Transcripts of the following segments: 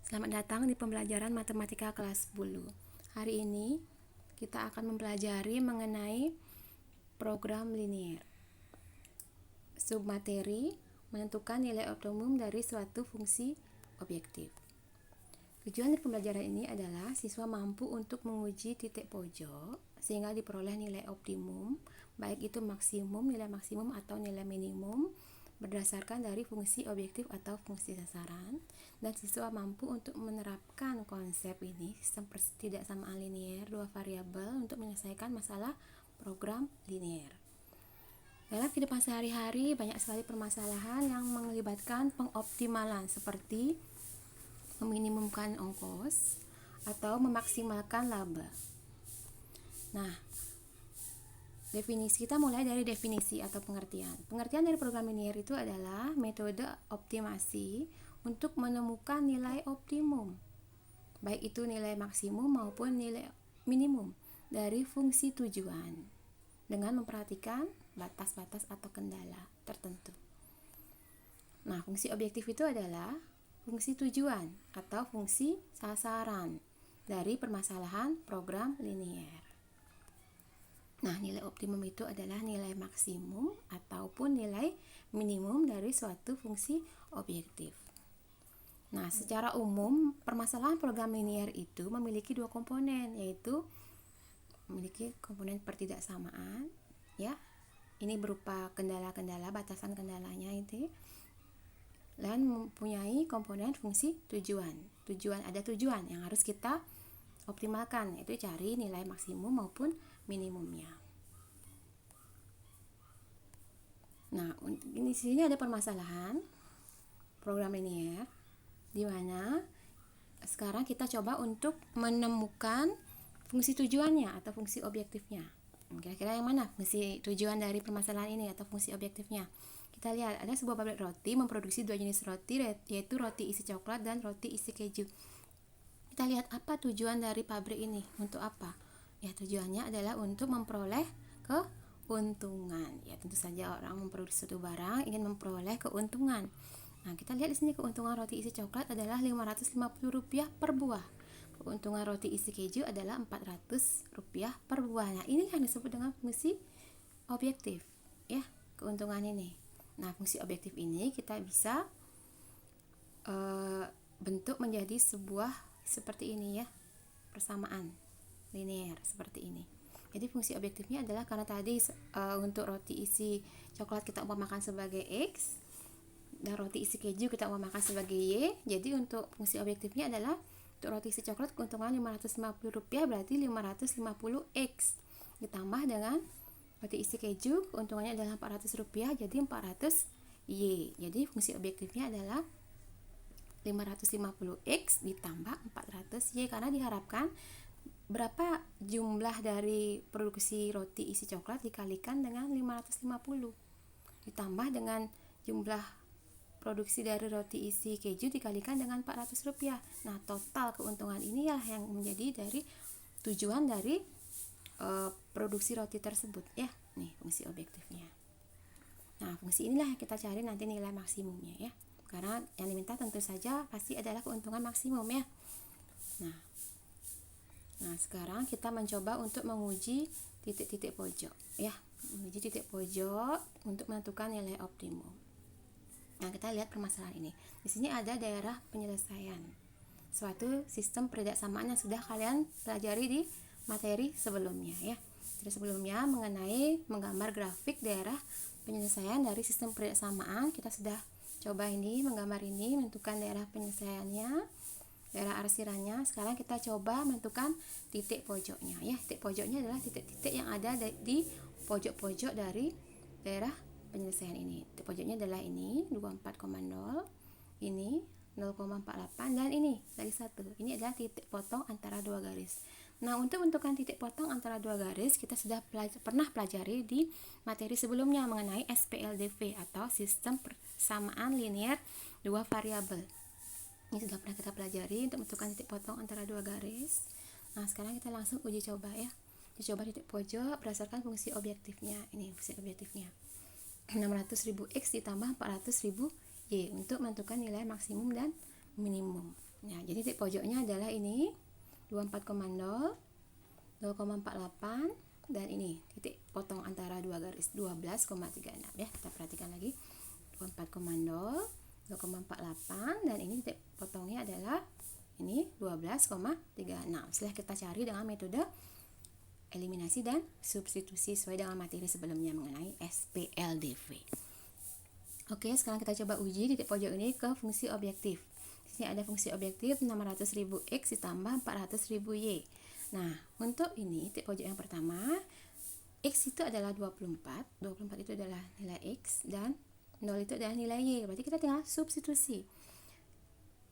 Selamat datang di pembelajaran matematika kelas 10. Hari ini kita akan mempelajari mengenai program linier. Submateri menentukan nilai optimum dari suatu fungsi objektif. Tujuan dari pembelajaran ini adalah siswa mampu untuk menguji titik pojok sehingga diperoleh nilai optimum, baik itu maksimum, nilai maksimum atau nilai minimum berdasarkan dari fungsi objektif atau fungsi sasaran, dan siswa mampu untuk menerapkan konsep ini sistem pertidaksamaan linier dua variabel untuk menyelesaikan masalah program linier. Dalam kehidupan sehari-hari banyak sekali permasalahan yang melibatkan pengoptimalan seperti meminimumkan ongkos atau memaksimalkan laba. Nah, kita mulai dari definisi atau pengertian. Pengertian dari program linier itu adalah metode optimasi untuk menemukan nilai optimum, baik itu nilai maksimum maupun nilai minimum dari fungsi tujuan, dengan memperhatikan batas-batas atau kendala tertentu. Nah, fungsi objektif itu adalah fungsi tujuan atau fungsi sasaran dari permasalahan program linier. Nah, nilai optimum itu adalah nilai maksimum ataupun nilai minimum dari suatu fungsi objektif. Nah, secara umum permasalahan program linier itu memiliki dua komponen, yaitu memiliki komponen pertidaksamaan, ya. Ini berupa kendala-kendala, batasan kendalanya itu, dan mempunyai komponen fungsi tujuan. Ada tujuan yang harus kita optimalkan, yaitu cari nilai maksimum maupun minimumnya. Nah, di sini ada permasalahan program linier di mana sekarang kita coba untuk menemukan fungsi tujuannya atau fungsi objektifnya. Kira-kira yang mana fungsi tujuan dari permasalahan ini atau fungsi objektifnya? Kita lihat, ada sebuah pabrik roti memproduksi dua jenis roti, yaitu roti isi coklat dan roti isi keju. Kita lihat apa tujuan dari pabrik ini, untuk apa? Ya, tujuannya adalah untuk memperoleh keuntungan. Ya, tentu saja orang memproduksi suatu barang ingin memperoleh keuntungan. Nah, kita lihat di sini keuntungan roti isi coklat adalah Rp550 per buah. Keuntungan roti isi keju adalah Rp400 per buah. Nah, ini yang disebut dengan fungsi objektif, ya, keuntungan ini. Nah, fungsi objektif ini kita bisa bentuk menjadi sebuah seperti ini, ya, persamaan linier seperti ini. Jadi fungsi objektifnya adalah karena tadi untuk roti isi coklat kita umpamakan sebagai X dan roti isi keju kita umpamakan sebagai Y. Jadi untuk fungsi objektifnya adalah untuk roti isi coklat keuntungan Rp550 berarti 550X ditambah dengan roti isi keju keuntungannya adalah Rp400 jadi 400Y. Jadi fungsi objektifnya adalah 550X ditambah 400Y, karena diharapkan berapa jumlah dari produksi roti isi coklat dikalikan dengan 550 ditambah dengan jumlah produksi dari roti isi keju dikalikan dengan Rp400. Nah, total keuntungan inilah yang menjadi dari tujuan dari produksi roti tersebut, ya. Nih fungsi objektifnya. Nah, fungsi inilah yang kita cari nanti nilai maksimumnya, ya. Karena yang diminta tentu saja pasti adalah keuntungan maksimum, ya. Nah, sekarang kita mencoba untuk menguji titik-titik pojok, ya. Menguji titik pojok untuk menentukan nilai optimum. Nah, kita lihat permasalahan ini. Di sini ada daerah penyelesaian, suatu sistem pertidaksamaan yang sudah kalian pelajari di materi sebelumnya, ya. Jadi sebelumnya mengenai menggambar grafik daerah penyelesaian dari sistem pertidaksamaan, kita sudah coba ini menggambar ini, menentukan daerah penyelesaiannya, daerah arsirannya. Sekarang kita coba menentukan titik pojoknya, ya. Titik pojoknya adalah titik-titik yang ada di pojok-pojok dari daerah penyelesaian ini. Titik pojoknya adalah ini 24,0, ini 0,48, dan ini dari 1. Ini adalah titik potong antara dua garis. Nah, untuk menentukan titik potong antara dua garis kita sudah pernah pelajari di materi sebelumnya mengenai SPLDV atau sistem persamaan linier dua variabel. Ini sudah pernah kita pelajari untuk menentukan titik potong antara dua garis. Nah, sekarang kita langsung uji coba, ya. Uji coba titik pojok berdasarkan fungsi objektifnya. Ini fungsi objektifnya 600.000X ditambah 400.000Y untuk menentukan nilai maksimum dan minimum. Nah, jadi titik pojoknya adalah ini 24,0, 0,48, dan ini titik potong antara dua garis 12,36 ya. Kita perhatikan lagi 24,0, 0,48, dan ini titik potongnya adalah ini 12,36. Setelah kita cari dengan metode eliminasi dan substitusi sesuai dengan materi sebelumnya mengenai SPLDV. Oke, sekarang kita coba uji titik pojok ini ke fungsi objektif. Di sini ada fungsi objektif 600.000 X ditambah 400.000 Y. Nah, untuk ini titik pojok yang pertama, X itu adalah 24 itu adalah nilai X, dan 0 itu adalah nilai Y. Berarti kita tinggal substitusi.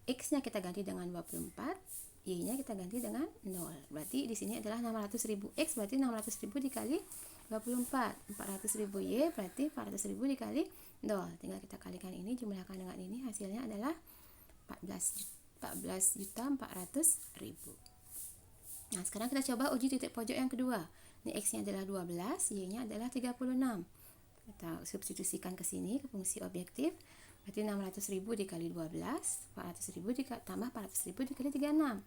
X-nya kita ganti dengan 24, Y-nya kita ganti dengan 0. Berarti di sini adalah 600.000 X, berarti 600.000 dikali 24. 400.000 Y berarti 400.000 dikali 0. Tinggal kita kalikan ini, jumlahkan dengan ini, hasilnya adalah 14.400.000. Nah, sekarang kita coba uji titik pojok yang kedua. Ini X-nya adalah 12, Y-nya adalah 36. Kita substitusikan ke sini ke fungsi objektif. Berarti 600.000 dikali 12, 400.000 tambah 400.000 dikali 36.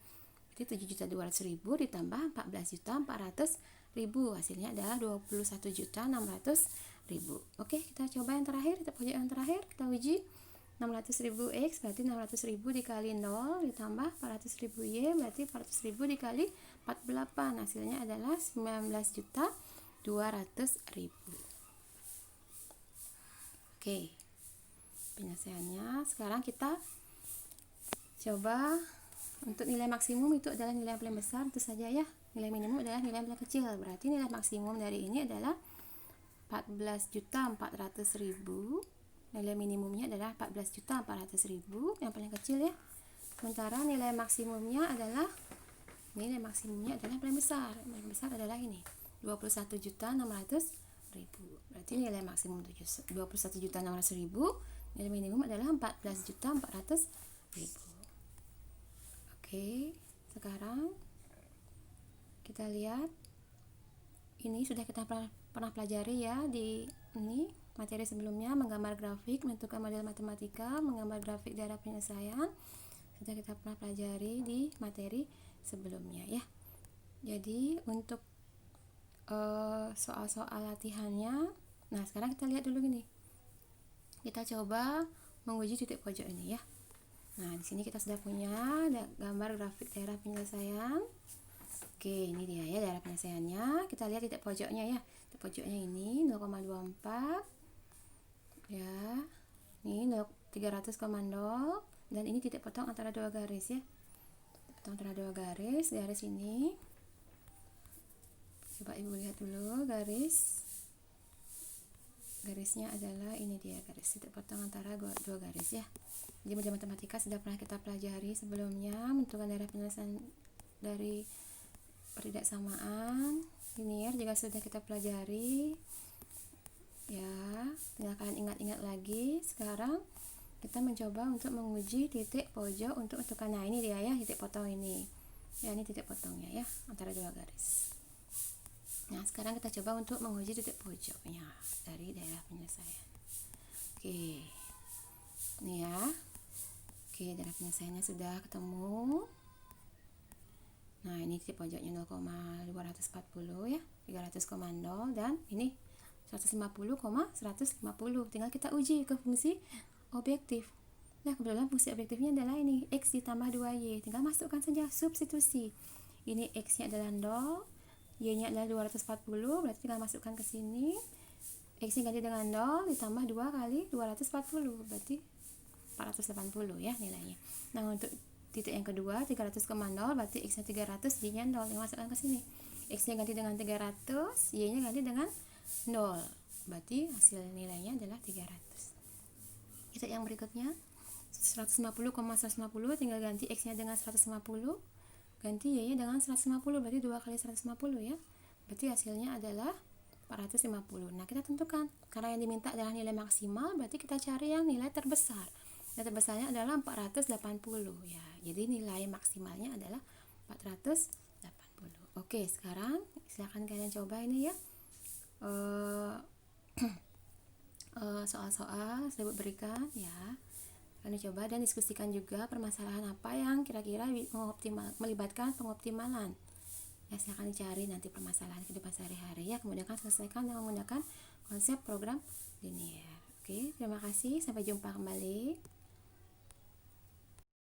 Berarti 7.200.000 ditambah 14.400.000. Hasilnya adalah 21.600.000. Oke, kita coba yang terakhir, titik pojok yang terakhir. Kita uji 600.000 X berarti 600.000 dikali 0 ditambah 400.000 Y berarti 400.000 dikali 48. Hasilnya adalah 19.200.000. Oke, penyelesaiannya sekarang kita coba untuk nilai maksimum itu adalah nilai yang paling besar, itu saja ya. Nilai minimum adalah nilai yang paling kecil. Berarti nilai maksimum dari ini adalah 14.400.000. Nilai minimumnya adalah 14.400.000 yang paling kecil ya. Sementara nilai maksimumnya adalah paling besar. Yang paling besar adalah ini 21.600.000. Berarti nilai maksimum 21.600.000, nilai minimum adalah 14.400.000. Oke, sekarang kita lihat ini sudah kita pernah pelajari ya di ini materi sebelumnya, menggambar grafik, menentukan model matematika, menggambar grafik daerah penyelesaian. Sudah kita pernah pelajari di materi sebelumnya ya. Jadi untuk soal-soal latihannya, nah sekarang kita lihat dulu gini. Kita coba menguji titik pojok ini ya. Nah, di sini kita sudah punya gambar grafik daerah penyelesaian. Oke, ini dia ya daerah penyelesaiannya. Kita lihat titik pojoknya ya. Titik pojoknya ini 0,24 ya. Ini 300,0 dan ini titik potong antara dua garis ya. Potong antara dua garis, garis ini. Coba Ibu lihat dulu garisnya adalah ini dia, garis titik potong antara dua garis ya. Jadi model matematika sudah pernah kita pelajari sebelumnya, menentukan daerah penyelesaian dari pertidaksamaan linear juga sudah kita pelajari ya. Tinggal kalian ingat-ingat lagi. Sekarang kita mencoba untuk menguji titik pojok untuk menentukan, nah ini dia ya titik potong ini ya, ini titik potongnya ya antara dua garis. Nah, sekarang kita coba untuk menguji titik pojoknya dari daerah penyelesaian. Oke, ini ya. Oke, daerah penyelesaiannya sudah ketemu. Nah, ini titik pojoknya 0,240 ya, 300,0 dan ini 150,150. Tinggal kita uji ke fungsi objektif. Nah, kebetulan fungsi objektifnya adalah ini X ditambah 2Y. Tinggal masukkan saja substitusi. Ini X-nya adalah 0, Y-nya adalah 240, berarti tinggal masukkan ke sini. X-nya ganti dengan 0 ditambah 2 kali 240, berarti 480 ya nilainya. Nah, untuk titik yang kedua 300,0 berarti X-nya 300, Y-nya 0. Yang masukkan ke sini. X-nya ganti dengan 300, Y-nya ganti dengan 0. Berarti hasil nilainya adalah 300. Titik yang berikutnya 150,150, tinggal ganti X-nya dengan 150, ganti Y-nya dengan 150, berarti 2 kali 150 ya. Berarti hasilnya adalah 450. Nah, kita tentukan. Karena yang diminta adalah nilai maksimal, berarti kita cari yang nilai terbesar. Nilai terbesarnya adalah 480 ya. Jadi nilai maksimalnya adalah 480. Oke, sekarang silakan kalian coba ini ya. Soal-soal saya berikan ya. Kalian coba dan diskusikan juga permasalahan apa yang kira-kira melibatkan pengoptimalan. Ya, silahkan dicari nanti permasalahan kehidupan sehari-hari ya, kemudian selesaikan dengan menggunakan konsep program linear. Oke, terima kasih, sampai jumpa kembali.